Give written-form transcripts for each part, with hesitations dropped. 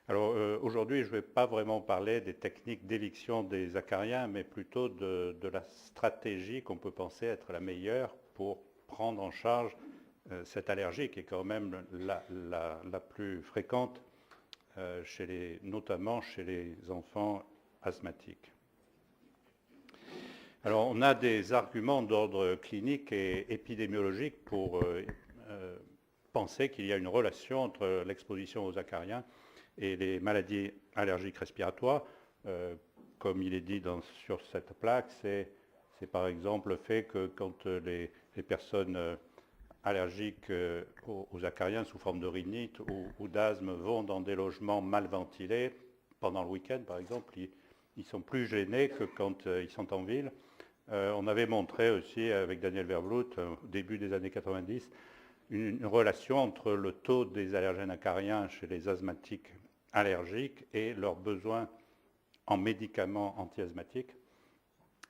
Alors aujourd'hui, je ne vais pas vraiment parler des techniques d'éviction des acariens, mais plutôt de la stratégie qu'on peut penser être la meilleure pour prendre en charge cette allergie qui est quand même la plus fréquente, notamment chez les enfants asthmatiques. Alors on a des arguments d'ordre clinique et épidémiologique pour penser qu'il y a une relation entre l'exposition aux acariens et les maladies allergiques respiratoires. Comme il est dit sur cette plaque, c'est par exemple le fait que quand les personnes allergiques aux acariens sous forme de rhinite ou d'asthme vont dans des logements mal ventilés, pendant le week-end par exemple, ils sont plus gênés que quand ils sont en ville. On avait montré aussi avec Daniel Verbloot, au début des années 90, une relation entre le taux des allergènes acariens chez les asthmatiques allergiques et leurs besoins en médicaments anti-asthmatiques.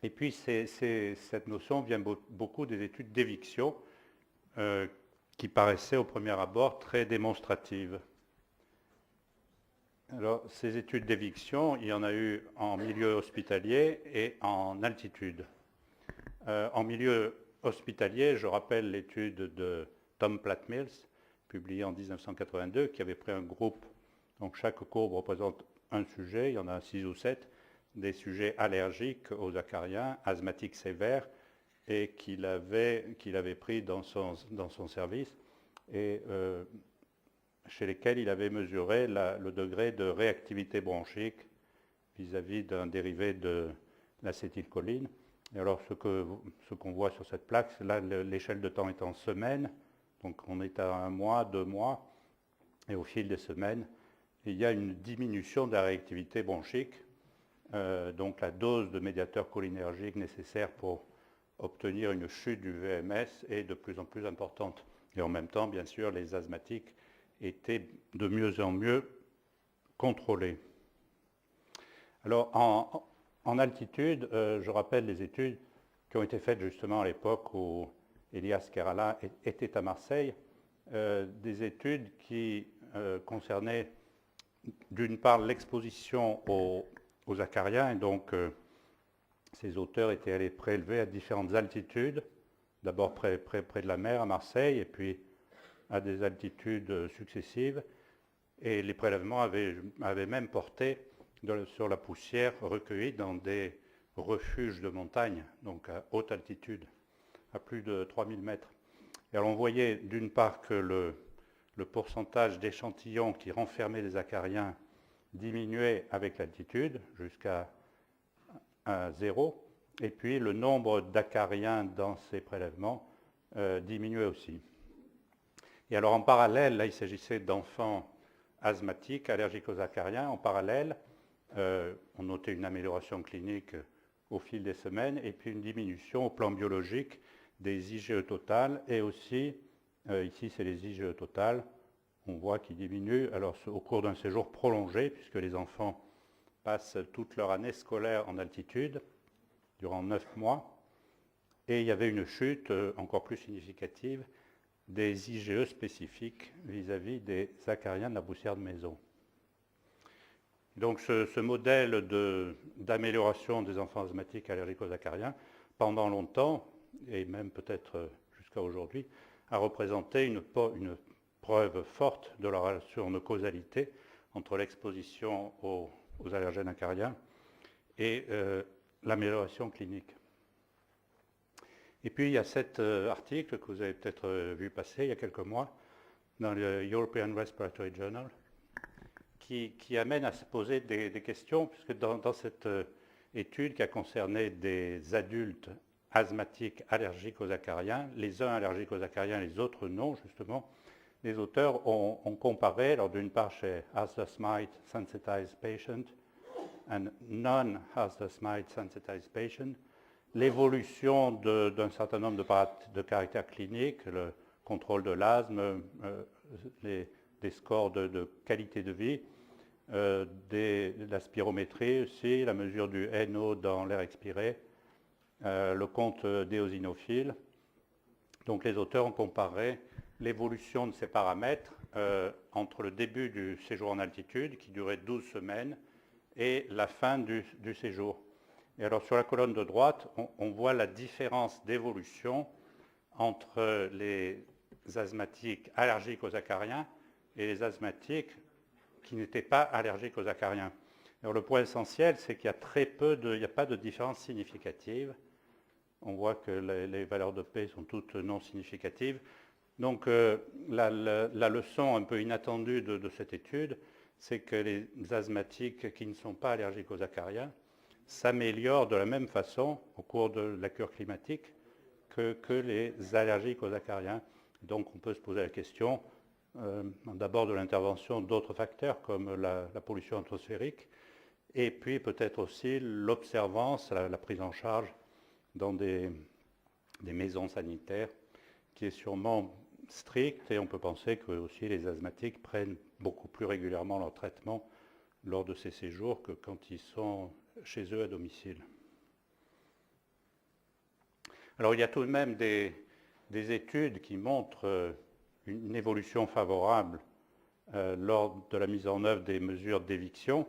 Et puis cette notion vient beaucoup des études d'éviction qui paraissaient au premier abord très démonstratives. Alors ces études d'éviction, il y en a eu en milieu hospitalier et en altitude. En milieu hospitalier, je rappelle l'étude de Tom Platt-Mills, publiée en 1982, qui avait pris un groupe, donc chaque courbe représente un sujet, il y en a 6 ou 7, des sujets allergiques aux acariens, asthmatiques sévères, et qu'il avait pris dans son service, et chez lesquels il avait mesuré le degré de réactivité bronchique vis-à-vis d'un dérivé de l'acétylcholine. Et alors ce qu'on voit sur cette plaque, là l'échelle de temps est en semaines, donc on est à 1 mois, 2 mois, et au fil des semaines, il y a une diminution de la réactivité bronchique, donc la dose de médiateur cholinergique nécessaire pour obtenir une chute du VMS est de plus en plus importante. Et en même temps, bien sûr, les asthmatiques étaient de mieux en mieux contrôlés. Alors en altitude, je rappelle les études qui ont été faites justement à l'époque où Elias Kerala était à Marseille, des études qui concernaient d'une part l'exposition aux acariens, et donc ces auteurs étaient allés prélever à différentes altitudes, d'abord près de la mer à Marseille, et puis à des altitudes successives, et les prélèvements avaient même porté sur la poussière recueillie dans des refuges de montagne, donc à haute altitude, à plus de 3000 mètres. Et alors on voyait d'une part que le pourcentage d'échantillons qui renfermaient des acariens diminuait avec l'altitude jusqu'à 0, et puis le nombre d'acariens dans ces prélèvements diminuait aussi. Et alors en parallèle, là il s'agissait d'enfants asthmatiques, allergiques aux acariens. En parallèle, on notait une amélioration clinique au fil des semaines et puis une diminution au plan biologique des IgE totales et aussi, ici c'est les IgE totales, on voit qu'ils diminuent alors, au cours d'un séjour prolongé puisque les enfants passent toute leur année scolaire en altitude durant 9 mois et il y avait une chute encore plus significative des IgE spécifiques vis-à-vis des acariens de la poussière de maison. Donc ce modèle d'amélioration des enfants asthmatiques allergiques aux acariens, pendant longtemps, et même peut-être jusqu'à aujourd'hui, a représenté une preuve forte de la relation de causalité entre l'exposition aux allergènes acariens et l'amélioration clinique. Et puis il y a cet article que vous avez peut-être vu passer il y a quelques mois dans le European Respiratory Journal qui amène à se poser des questions, puisque dans cette étude qui a concerné des adultes asthmatiques allergiques aux acariens, les uns allergiques aux acariens, les autres non, justement, les auteurs ont comparé, alors d'une part chez hazardous mite sensitized patient and non-hazardous mite sensitized patient, l'évolution d'un certain nombre de caractères cliniques, le contrôle de l'asthme, des scores de qualité de vie, la spirométrie aussi, la mesure du NO dans l'air expiré, le compte d'éosinophiles. Donc les auteurs ont comparé l'évolution de ces paramètres entre le début du séjour en altitude, qui durait 12 semaines, et la fin du séjour. Et alors sur la colonne de droite, on voit la différence d'évolution entre les asthmatiques allergiques aux acariens et les asthmatiques qui n'étaient pas allergiques aux acariens. Alors le point essentiel, c'est qu'il y a il n'y a pas de différence significative. On voit que les valeurs de P sont toutes non significatives. Donc la leçon un peu inattendue de cette étude, c'est que les asthmatiques qui ne sont pas allergiques aux acariens s'améliorent de la même façon au cours de la cure climatique que les allergiques aux acariens. Donc on peut se poser la question d'abord de l'intervention d'autres facteurs comme la pollution atmosphérique et puis peut-être aussi l'observance, la prise en charge dans des maisons sanitaires qui est sûrement stricte et on peut penser que aussi les asthmatiques prennent beaucoup plus régulièrement leur traitement lors de ces séjours que quand ils sont chez eux à domicile. Alors il y a tout de même des études qui montrent une évolution favorable lors de la mise en œuvre des mesures d'éviction.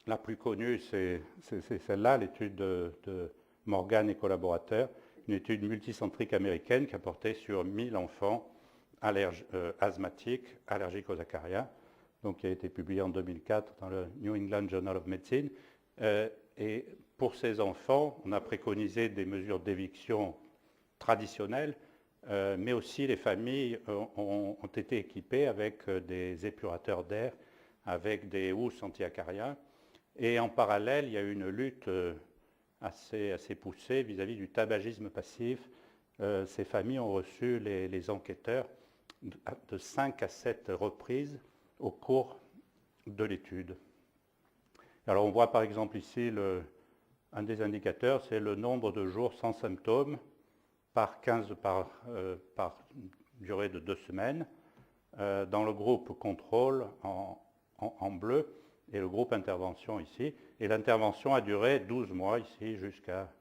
La plus connue, c'est celle-là, l'étude de Morgan et collaborateurs, une étude multicentrique américaine qui a porté sur 1000 enfants asthmatiques, allergiques aux acariens, donc qui a été publiée en 2004 dans le New England Journal of Medicine. Et pour ces enfants, on a préconisé des mesures d'éviction traditionnelles, mais aussi les familles ont été équipées avec des épurateurs d'air, avec des housses anti-acariens. Et en parallèle, il y a eu une lutte assez poussée vis-à-vis du tabagisme passif. Ces familles ont reçu les enquêteurs de 5 à 7 reprises au cours de l'étude. Alors on voit par exemple ici un des indicateurs, c'est le nombre de jours sans symptômes par durée de 2 semaines, dans le groupe contrôle en bleu et le groupe intervention ici. Et l'intervention a duré 12 mois ici jusqu'à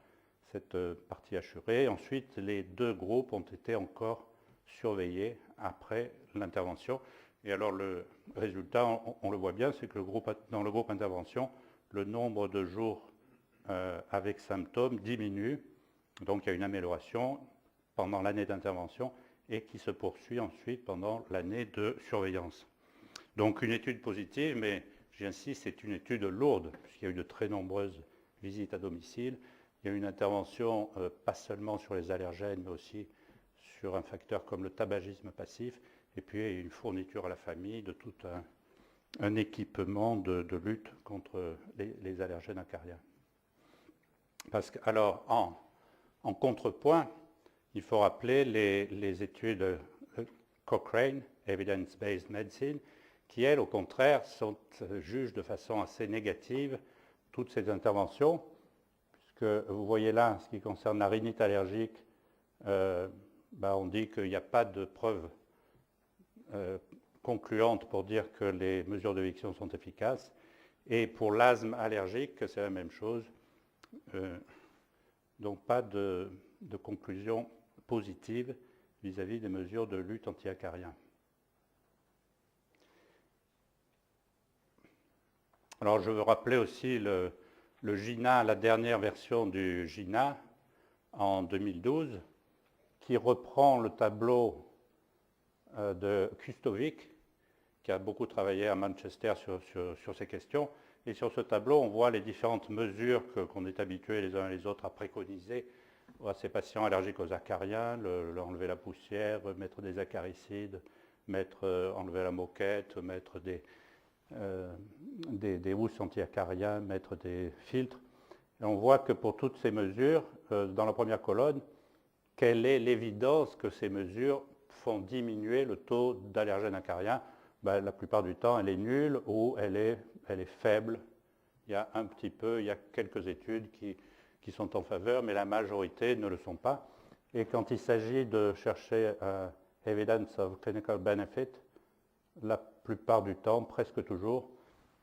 cette partie assurée. Ensuite, les 2 groupes ont été encore surveillés après l'intervention. Et alors le résultat, on le voit bien, c'est que dans le groupe intervention, le nombre de jours avec symptômes diminue. Donc il y a une amélioration pendant l'année d'intervention et qui se poursuit ensuite pendant l'année de surveillance. Donc une étude positive, mais j'insiste, c'est une étude lourde, puisqu'il y a eu de très nombreuses visites à domicile. Il y a eu une intervention pas seulement sur les allergènes, mais aussi sur un facteur comme le tabagisme passif, et puis il y a une fourniture à la famille de tout un équipement de lutte contre les allergènes acariens. Alors, en contrepoint, il faut rappeler les études Cochrane, Evidence-Based Medicine, qui, elles, au contraire, jugent de façon assez négative toutes ces interventions, puisque vous voyez là, en ce qui concerne la rhinite allergique, on dit qu'il n'y a pas de preuves concluantes pour dire que les mesures d'éviction sont efficaces. Et pour l'asthme allergique, c'est la même chose. Donc pas de conclusion positive vis-à-vis des mesures de lutte anti-acarien. Alors je veux rappeler aussi le GINA, la dernière version du GINA en 2012, qui reprend le tableau de Kustovic, qui a beaucoup travaillé à Manchester sur ces questions. Et sur ce tableau, on voit les différentes mesures qu'on est habitués les uns et les autres à préconiser à ces patients allergiques aux acariens, enlever la poussière, mettre des acaricides, enlever la moquette, mettre des housses anti-acariens, mettre des filtres. Et on voit que pour toutes ces mesures, dans la première colonne, quelle est l'évidence que ces mesures font diminuer le taux d'allergènes acariens? La plupart du temps, elle est nulle ou elle est faible. Il y a quelques études qui sont en faveur, mais la majorité ne le sont pas. Et quand il s'agit de chercher evidence of clinical benefit, la plupart du temps, presque toujours,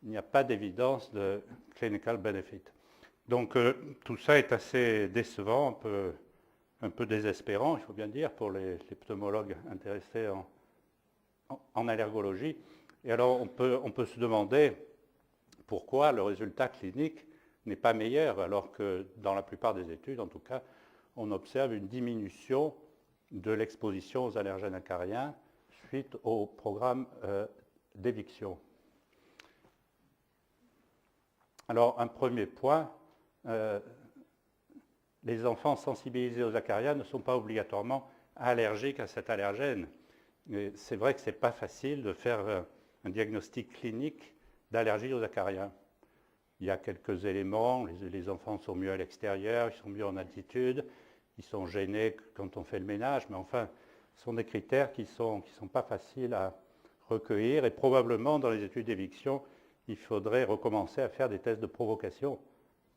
il n'y a pas d'évidence de clinical benefit. Donc tout ça est assez décevant, un peu désespérant, il faut bien dire, pour les pneumologues intéressés en allergologie. Et alors, on peut se demander pourquoi le résultat clinique n'est pas meilleur, alors que dans la plupart des études, en tout cas, on observe une diminution de l'exposition aux allergènes acariens suite au programme d'éviction. Alors, un premier point, les enfants sensibilisés aux acariens ne sont pas obligatoirement allergiques à cet allergène. C'est vrai que ce n'est pas facile de faire un diagnostic clinique d'allergie aux acariens. Il y a quelques éléments, les enfants sont mieux à l'extérieur, ils sont mieux en altitude, ils sont gênés quand on fait le ménage, mais enfin, ce sont des critères qui ne sont pas faciles à recueillir, et probablement dans les études d'éviction, il faudrait recommencer à faire des tests de provocation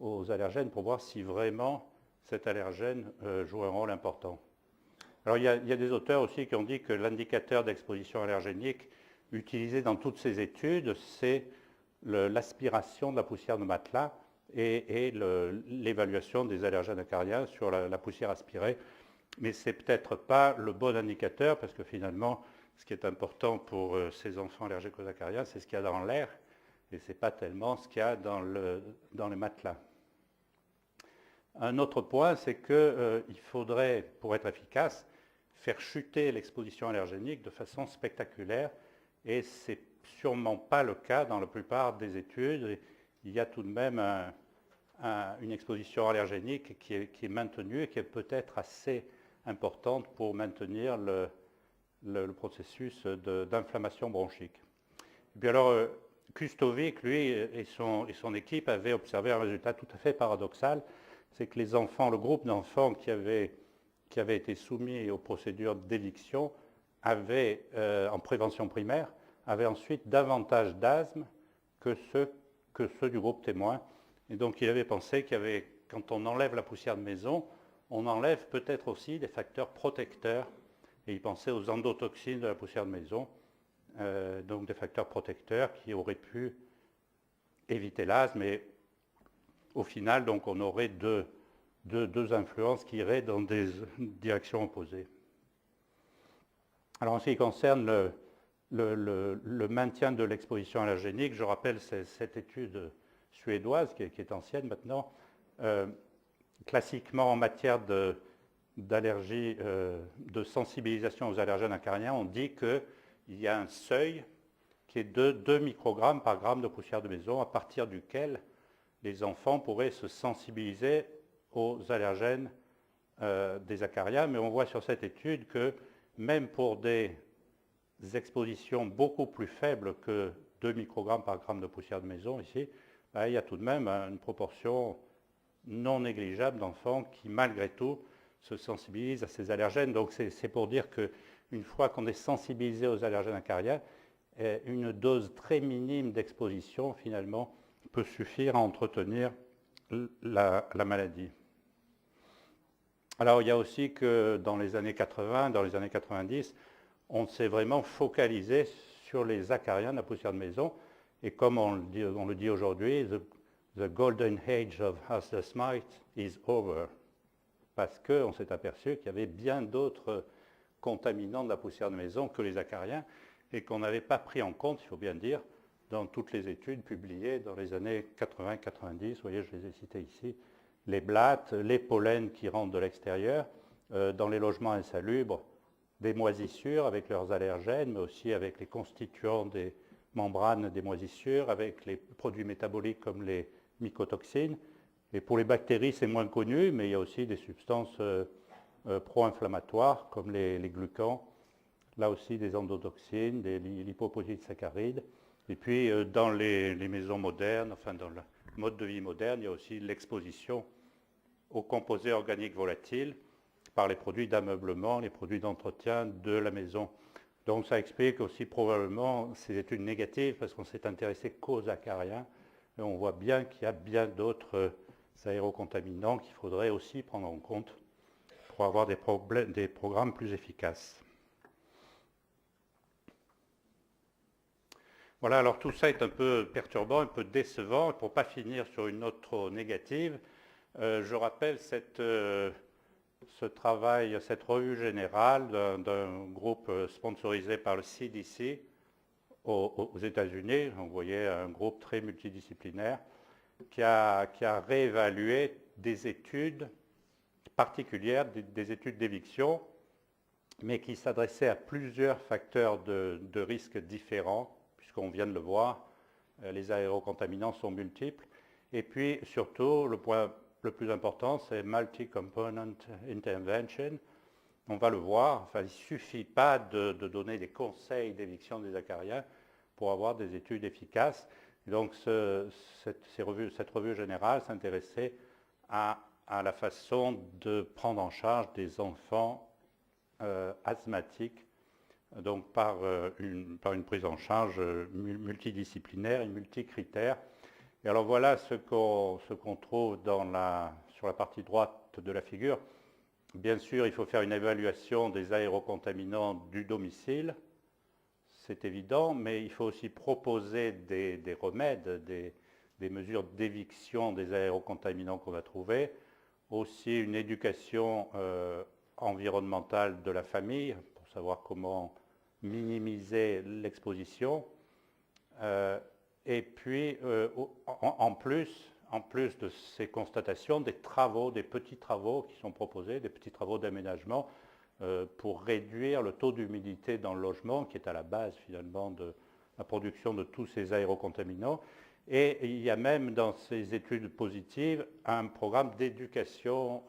aux allergènes pour voir si vraiment cet allergène joue un rôle important. Alors il y a des auteurs aussi qui ont dit que l'indicateur d'exposition allergénique utilisé dans toutes ces études, c'est l'aspiration de la poussière de matelas et l'évaluation des allergènes acariens sur la poussière aspirée. Mais ce n'est peut-être pas le bon indicateur, parce que finalement, ce qui est important pour ces enfants allergiques aux acariens, c'est ce qu'il y a dans l'air, et ce n'est pas tellement ce qu'il y a dans les matelas. Un autre point, c'est qu'il faudrait, pour être efficace, faire chuter l'exposition allergénique de façon spectaculaire, et ce n'est sûrement pas le cas dans la plupart des études. Il y a tout de même une exposition allergénique qui est maintenue et qui est peut-être assez importante pour maintenir le processus d'inflammation bronchique. Et puis alors, Kustovic, lui, et son équipe avaient observé un résultat tout à fait paradoxal, c'est que les enfants, le groupe d'enfants qui avait été soumis aux procédures d'éviction avaient, en prévention primaire, avaient ensuite davantage d'asthme que ceux du groupe témoin. Et donc il avait pensé quand on enlève la poussière de maison, on enlève peut-être aussi des facteurs protecteurs. Et il pensait aux endotoxines de la poussière de maison, donc des facteurs protecteurs qui auraient pu éviter l'asthme. Et au final, donc, on aurait deux influences qui iraient dans des directions opposées. Alors en ce qui concerne le maintien de l'exposition allergénique, je rappelle cette étude suédoise qui est ancienne maintenant. Classiquement, en matière d'allergie, de sensibilisation aux allergènes acariens, on dit qu'il y a un seuil qui est de 2 microgrammes par gramme de poussière de maison, à partir duquel les enfants pourraient se sensibiliser aux allergènes des acariens. Mais on voit sur cette étude que même pour des expositions beaucoup plus faibles que 2 microgrammes par gramme de poussière de maison, ici, il y a tout de même une proportion non négligeable d'enfants qui, malgré tout, se sensibilisent à ces allergènes. Donc c'est pour dire qu'une fois qu'on est sensibilisé aux allergènes acariens, une dose très minime d'exposition, finalement, peut suffire à entretenir la maladie. Alors il y a aussi que dans les années 80, dans les années 90, on s'est vraiment focalisé sur les acariens de la poussière de maison, et comme on le dit aujourd'hui, the golden age of hazardous mite is over, parce qu'on s'est aperçu qu'il y avait bien d'autres contaminants de la poussière de maison que les acariens, et qu'on n'avait pas pris en compte, il faut bien dire, dans toutes les études publiées dans les années 80-90, vous voyez, je les ai cités ici, les blattes, les pollens qui rentrent de l'extérieur, dans les logements insalubres, des moisissures avec leurs allergènes, mais aussi avec les constituants des membranes des moisissures, avec les produits métaboliques comme les mycotoxines. Et pour les bactéries, c'est moins connu, mais il y a aussi des substances pro-inflammatoires comme les glucans, là aussi des endotoxines, des lipopolysaccharides. Et puis dans les maisons modernes, enfin dans le mode de vie moderne, il y a aussi l'exposition aux composés organiques volatiles par les produits d'ameublement, les produits d'entretien de la maison. Donc ça explique aussi probablement ces études négatives, parce qu'on s'est intéressé qu'aux acariens, et on voit bien qu'il y a bien d'autres aérocontaminants qu'il faudrait aussi prendre en compte pour avoir des programmes plus efficaces. Voilà, alors tout ça est un peu perturbant, un peu décevant. Pour ne pas finir sur une note trop négative, je rappelle cette ce travail, cette revue générale d'un groupe sponsorisé par le CDC aux États-Unis. Vous voyez un groupe très multidisciplinaire qui a réévalué des études particulières, des études d'éviction, mais qui s'adressaient à plusieurs facteurs de risque différents, puisqu'on vient de le voir, les aérocontaminants sont multiples. Et puis surtout, le point le plus important, c'est multi-component intervention. On va le voir, enfin, il ne suffit pas de donner des conseils d'éviction des acariens pour avoir des études efficaces. Et donc cette revue générale s'intéressait à la façon de prendre en charge des enfants asthmatiques, donc par une prise en charge multidisciplinaire et multicritères. Et alors voilà ce qu'on trouve sur la partie droite de la figure. Bien sûr, il faut faire une évaluation des aérocontaminants du domicile, c'est évident, mais il faut aussi proposer des remèdes, des mesures d'éviction des aérocontaminants qu'on a trouvés, aussi une éducation environnementale de la famille pour savoir comment minimiser l'exposition. Et puis, en plus de ces constatations, des petits travaux qui sont proposés, des petits travaux d'aménagement pour réduire le taux d'humidité dans le logement, qui est à la base finalement de la production de tous ces aérocontaminants. Et il y a même dans ces études positives un programme d'éducation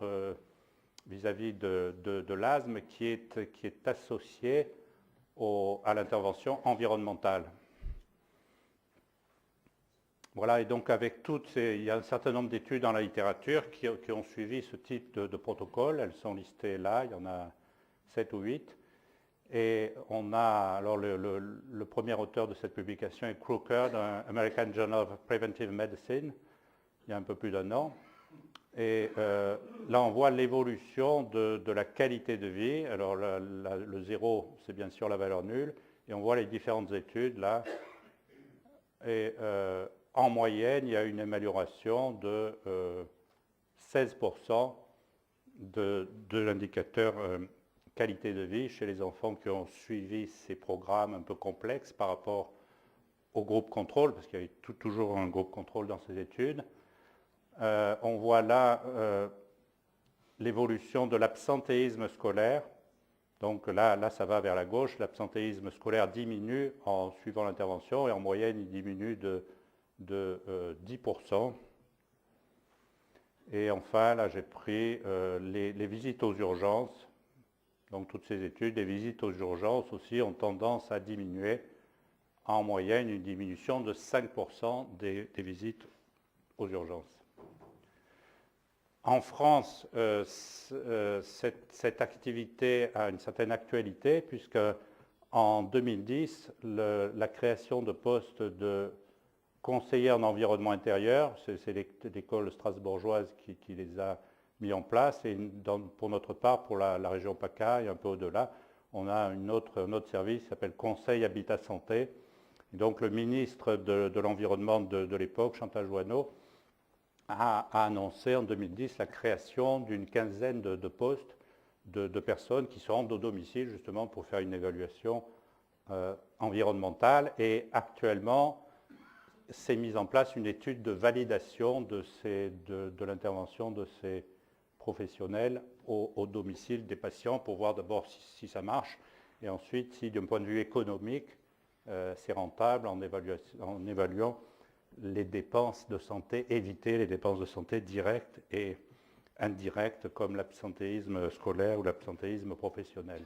vis-à-vis de l'asthme qui est associé à l'intervention environnementale. Voilà, et donc il y a un certain nombre d'études dans la littérature qui ont suivi ce type de protocole. Elles sont listées là, il y en a 7 ou 8. Et on a, alors le premier auteur de cette publication est Crooker, dans American Journal of Preventive Medicine, il y a un peu plus d'1 an. Et là, on voit l'évolution de la qualité de vie. Alors, le 0, c'est bien sûr la valeur nulle. Et on voit les différentes études là. Et en moyenne, il y a une amélioration de 16% de l'indicateur qualité de vie chez les enfants qui ont suivi ces programmes un peu complexes par rapport au groupe contrôle, parce qu'il y a toujours un groupe contrôle dans ces études. On voit là l'évolution de l'absentéisme scolaire. Donc là, ça va vers la gauche. L'absentéisme scolaire diminue en suivant l'intervention et en moyenne, il diminue de 10%. Et enfin, là, j'ai pris les visites aux urgences. Donc toutes ces études, les visites aux urgences aussi ont tendance à diminuer. En moyenne, une diminution de 5% des visites aux urgences. En France, cette activité a une certaine actualité puisque en 2010, la création de postes de conseillers en environnement intérieur, c'est l'école strasbourgeoise qui les a mis en place, et pour notre part, pour la région PACA et un peu au-delà, on a un autre service qui s'appelle Conseil Habitat Santé. Et donc le ministre de l'Environnement de l'époque, Chantal Joanneau, a annoncé en 2010 la création d'une quinzaine de postes de personnes qui se rendent au domicile justement pour faire une évaluation environnementale. Et actuellement, s'est mise en place une étude de validation de l'intervention de ces professionnels au domicile des patients pour voir d'abord si ça marche et ensuite si d'un point de vue économique c'est rentable en évaluant les dépenses de santé, éviter les dépenses de santé directes et indirectes comme l'absentéisme scolaire ou l'absentéisme professionnel.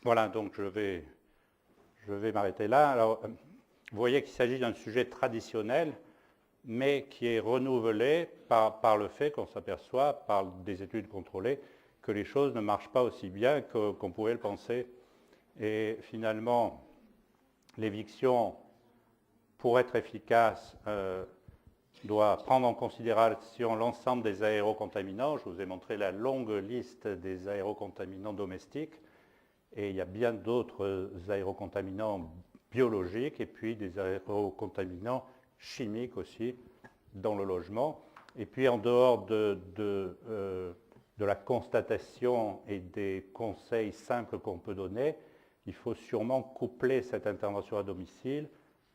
Voilà, donc je vais m'arrêter là. Alors, vous voyez qu'il s'agit d'un sujet traditionnel, mais qui est renouvelé par le fait qu'on s'aperçoit, par des études contrôlées, que les choses ne marchent pas aussi bien qu'on pouvait le penser. Et finalement, l'éviction, pour être efficace, doit prendre en considération l'ensemble des aérocontaminants. Je vous ai montré la longue liste des aérocontaminants domestiques. Et il y a bien d'autres aérocontaminants biologiques et puis des aérocontaminants chimiques aussi dans le logement. Et puis en dehors de la constatation et des conseils simples qu'on peut donner, il faut sûrement coupler cette intervention à domicile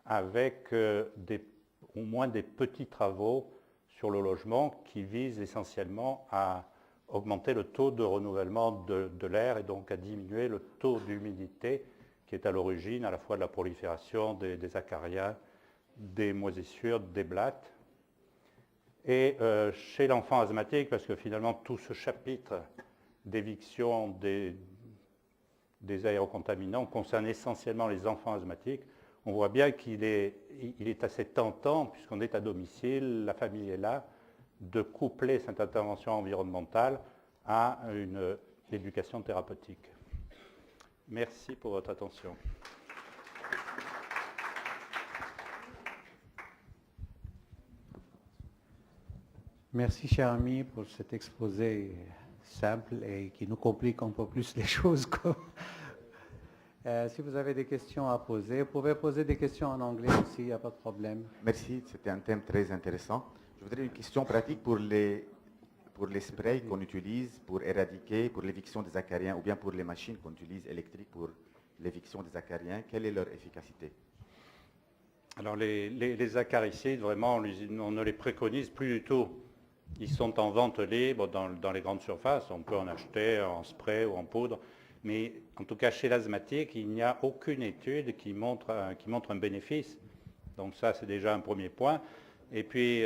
avec au moins des petits travaux sur le logement qui visent essentiellement à augmenter le taux de renouvellement de l'air et donc à diminuer le taux d'humidité qui est à l'origine à la fois de la prolifération des acariens, des moisissures, des blattes. Et chez l'enfant asthmatique, parce que finalement tout ce chapitre d'éviction des aérocontaminants concerne essentiellement les enfants asthmatiques, on voit bien qu'il est assez tentant, puisqu'on est à domicile, la famille est là, de coupler cette intervention environnementale à une éducation thérapeutique. Merci pour votre attention. Merci, cher ami, pour cet exposé simple et qui nous complique un peu plus les choses. Si vous avez des questions à poser, vous pouvez poser des questions en anglais aussi, il n'y a pas de problème. Merci, c'était un thème très intéressant. Je voudrais une question pratique pour les sprays qu'on utilise pour éradiquer, pour l'éviction des acariens, ou bien pour les machines qu'on utilise électriques pour l'éviction des acariens. Quelle est leur efficacité? Alors les acaricides, vraiment, on ne les préconise plus du tout. Ils sont en vente libre dans les grandes surfaces, on peut en acheter en spray ou en poudre, mais en tout cas chez l'asthmatique, il n'y a aucune étude qui montre un bénéfice. Donc ça, c'est déjà un premier point. Et puis,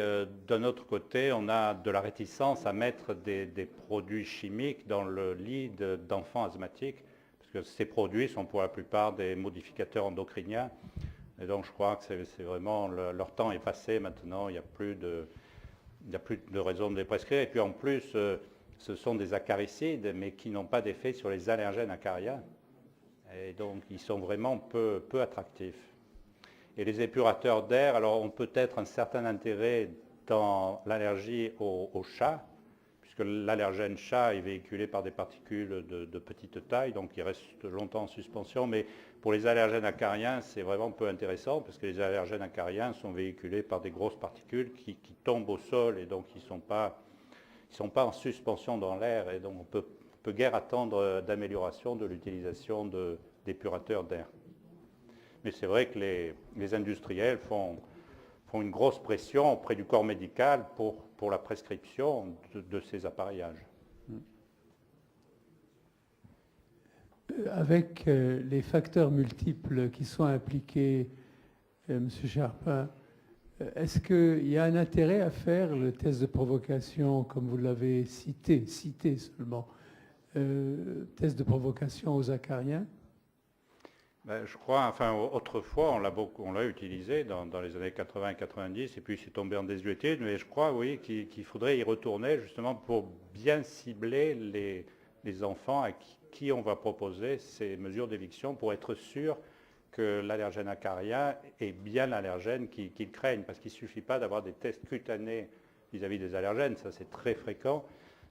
d'un autre côté, on a de la réticence à mettre des produits chimiques dans le lit d'enfants asthmatiques, parce que ces produits sont pour la plupart des modificateurs endocriniens. Et donc, je crois que c'est vraiment, leur temps est passé maintenant, il n'y a plus de raison de les prescrire. Et puis, en plus, ce sont des acaricides, mais qui n'ont pas d'effet sur les allergènes acariens. Et donc, ils sont vraiment peu attractifs. Et les épurateurs d'air, alors ont peut-être un certain intérêt dans l'allergie au chat, puisque l'allergène chat est véhiculé par des particules de petite taille, donc il reste longtemps en suspension. Mais pour les allergènes acariens, c'est vraiment peu intéressant, parce que les allergènes acariens sont véhiculés par des grosses particules qui tombent au sol, et donc ils ne sont pas en suspension dans l'air, et donc on peut guère attendre d'amélioration de l'utilisation d'épurateurs d'air. Mais c'est vrai que les industriels font une grosse pression auprès du corps médical pour la prescription de ces appareillages. Avec les facteurs multiples qui sont impliqués, M. Charpin, est-ce qu'il y a un intérêt à faire le test de provocation, comme vous l'avez cité seulement, test de provocation aux acariens? Ben, je crois, enfin autrefois on l'a utilisé dans les années 80 et 90 et puis c'est tombé en désuétude, mais je crois oui qu'il faudrait y retourner justement pour bien cibler les enfants à qui on va proposer ces mesures d'éviction pour être sûr que l'allergène acarien est bien l'allergène qu'ils craignent, parce qu'il ne suffit pas d'avoir des tests cutanés vis-à-vis des allergènes, ça c'est très fréquent.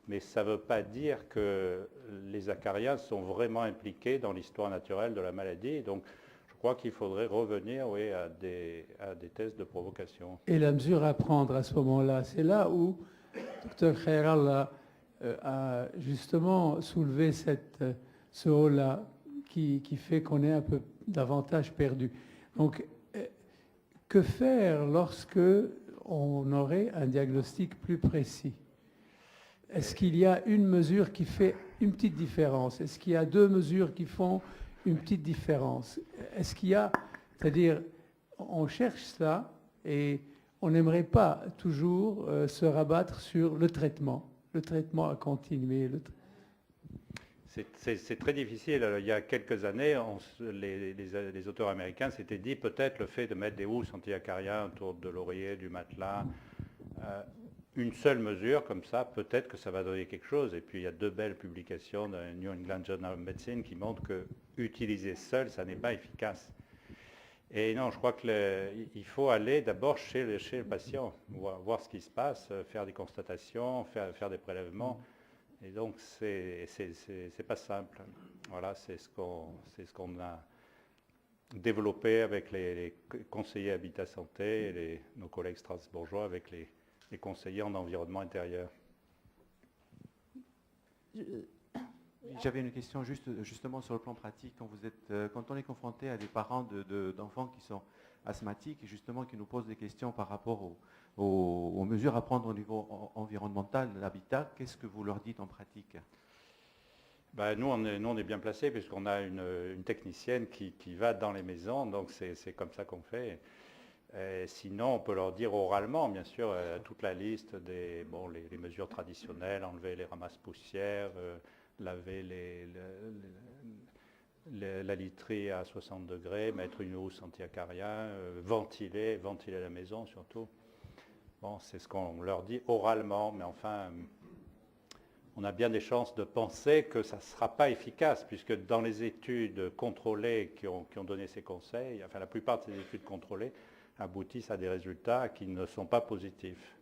Mais ça ne veut pas dire que les acariens sont vraiment impliqués dans l'histoire naturelle de la maladie. Donc, je crois qu'il faudrait revenir à des tests de provocation. Et la mesure à prendre à ce moment-là, c'est là où Dr Khairal a justement soulevé ce haut-là qui fait qu'on est un peu davantage perdu. Donc, que faire lorsque on aurait un diagnostic plus précis? Est-ce qu'il y a une mesure qui fait une petite différence? Est-ce qu'il y a deux mesures qui font une petite différence? Est-ce qu'il y a, c'est-à-dire, on cherche ça et on n'aimerait pas toujours se rabattre sur le traitement à continuer. C'est très difficile. Alors, il y a quelques années, les auteurs américains s'étaient dit peut-être le fait de mettre des housses anti-acariens autour de l'oreiller, du matelas, une seule mesure comme ça, peut-être que ça va donner quelque chose. Et puis il y a deux belles publications dans New England Journal of Medicine qui montrent que utiliser seul, ça n'est pas efficace. Et non, je crois qu'il faut aller d'abord chez le patient, voir ce qui se passe, faire des constatations, faire des prélèvements. Et donc c'est pas simple. Voilà, c'est ce qu'on a développé avec les conseillers Habitat Santé et nos collègues strasbourgeois avec les conseillers en environnement intérieur. J'avais une question justement sur le plan pratique. Quand on est confronté à des parents d'enfants qui sont asthmatiques et justement qui nous posent des questions par rapport aux mesures à prendre au niveau environnemental de l'habitat, qu'est-ce que vous leur dites en pratique? Ben, nous, on est bien placés puisqu'on a une technicienne qui va dans les maisons, donc c'est comme ça qu'on fait. Sinon, on peut leur dire oralement, bien sûr, toute la liste des les mesures traditionnelles, enlever les ramasses-poussières, laver la literie à 60 degrés, mettre une housse anti-acarien, ventiler la maison surtout. Bon, c'est ce qu'on leur dit oralement, mais enfin, on a bien des chances de penser que ça ne sera pas efficace, puisque dans les études contrôlées qui ont donné ces conseils, enfin la plupart de ces études contrôlées aboutissent à des résultats qui ne sont pas positifs.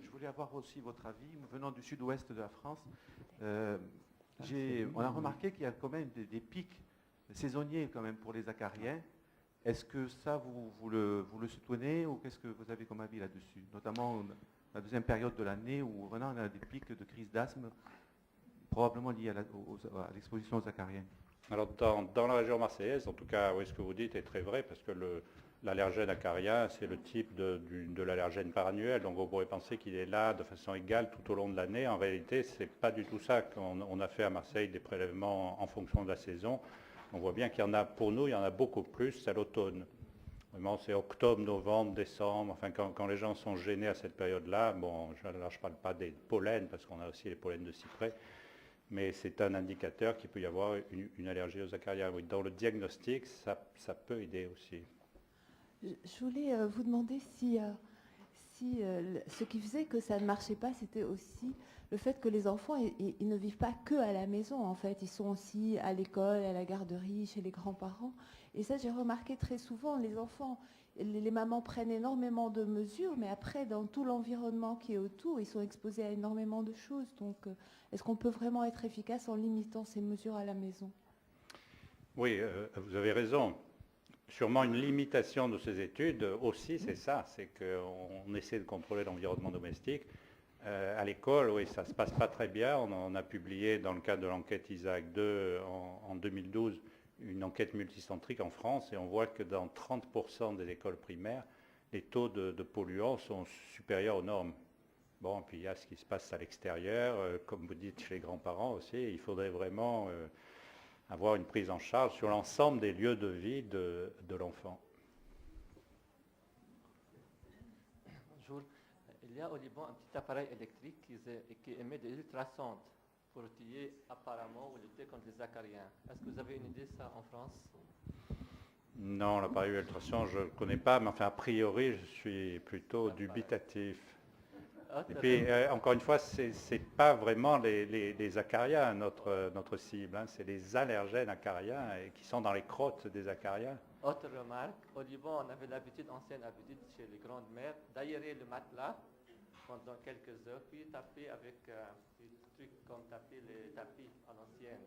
Je voulais avoir aussi votre avis. Venant du sud-ouest de la France, on a remarqué qu'il y a quand même des pics saisonniers quand même pour les acariens. Est-ce que ça, vous le soutenez ou qu'est-ce que vous avez comme avis là-dessus? Notamment la deuxième période de l'année où vraiment on a des pics de crise d'asthme probablement liés à l'exposition aux acariens. Alors dans la région marseillaise, en tout cas, oui, ce que vous dites est très vrai, parce que l'allergène acarien, c'est le type de l'allergène par annuel, donc on pourrait penser qu'il est là de façon égale tout au long de l'année. En réalité, ce n'est pas du tout ça. On a fait à Marseille des prélèvements en fonction de la saison. On voit bien qu'il y en a, pour nous, il y en a beaucoup plus à l'automne. Vraiment, c'est octobre, novembre, décembre, enfin quand les gens sont gênés à cette période-là, bon, je ne parle pas des pollens, parce qu'on a aussi les pollens de cyprès, mais c'est un indicateur qu'il peut y avoir une allergie aux acariens. Oui, dans le diagnostic, ça peut aider aussi. Je voulais vous demander si ce qui faisait que ça ne marchait pas, c'était aussi le fait que les enfants, ils ne vivent pas que à la maison, en fait. Ils sont aussi à l'école, à la garderie, chez les grands-parents. Et ça, j'ai remarqué très souvent, les enfants, les mamans prennent énormément de mesures, mais après, dans tout l'environnement qui est autour, ils sont exposés à énormément de choses. Donc, est-ce qu'on peut vraiment être efficace en limitant ces mesures à la maison? Oui, vous avez raison. Sûrement une limitation de ces études aussi, c'est ça, c'est qu'on essaie de contrôler l'environnement domestique. À l'école, oui, ça ne se passe pas très bien. On a publié dans le cadre de l'enquête Isaac II en 2012 une enquête multicentrique en France et on voit que dans 30% des écoles primaires, les taux de polluants sont supérieurs aux normes. Bon, puis il y a ce qui se passe à l'extérieur, comme vous dites chez les grands-parents aussi, il faudrait vraiment avoir une prise en charge sur l'ensemble des lieux de vie de l'enfant. Bonjour. Il y a au Liban un petit appareil électrique qui émet des ultrasons pour tuer apparemment ou lutter contre les acariens. Est-ce que vous avez une idée de ça en France? Non, l'appareil ultrason, je ne le connais pas, mais enfin, a priori, je suis plutôt dubitatif. Et puis, encore une fois, ce n'est pas vraiment les acariens notre cible, hein, c'est les allergènes acariens qui sont dans les crottes des acariens. Autre remarque, au Liban, on avait ancienne habitude chez les grandes mères d'aérer le matelas pendant quelques heures, puis taper avec des trucs comme taper les tapis à l'ancienne.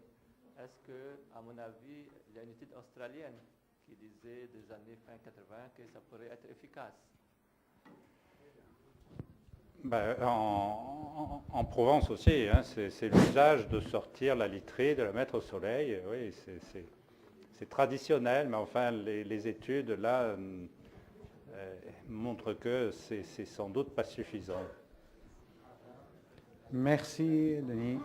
Est-ce que, à mon avis, il y a une étude australienne qui disait des années fin 80 que ça pourrait être efficace? Ben, en Provence aussi, hein, c'est l'usage de sortir la literie, de la mettre au soleil. Oui, c'est traditionnel, mais enfin les études là montrent que c'est sans doute pas suffisant. Merci, Denis.